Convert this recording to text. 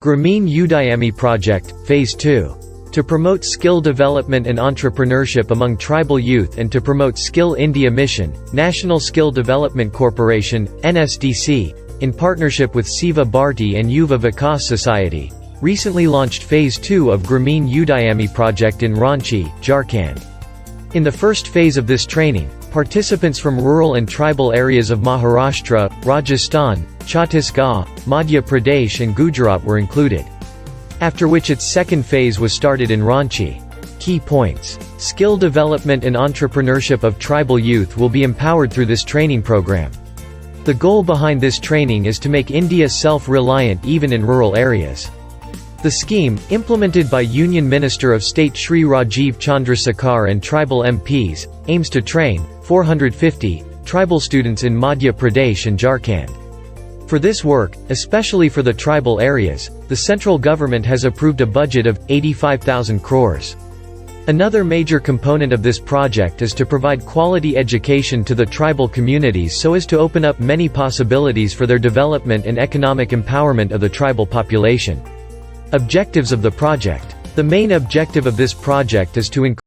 Grameen Udyami Project, Phase 2. To promote skill development and entrepreneurship among tribal youth and to promote Skill India Mission, National Skill Development Corporation, NSDC, in partnership with Seva Bharti and Yuva Vikas Society, recently launched Phase 2 of Grameen Udyami Project in Ranchi, Jharkhand. In the first phase of this training, participants from rural and tribal areas of Maharashtra, Rajasthan, Chhattisgarh, Madhya Pradesh and Gujarat were included. After which its second phase was started in Ranchi. Key points. Skill development and entrepreneurship of tribal youth will be empowered through this training program. The goal behind this training is to make India self-reliant even in rural areas. The scheme, implemented by Union Minister of State Shri Rajiv Chandrasekhar and tribal MPs, aims to train 450 tribal students in Madhya Pradesh and Jharkhand. For this work, especially for the tribal areas, the central government has approved a budget of 85,000 crores. Another major component of this project is to provide quality education to the tribal communities so as to open up many possibilities for their development and economic empowerment of the tribal population. Objectives of the project. The main objective of this project is to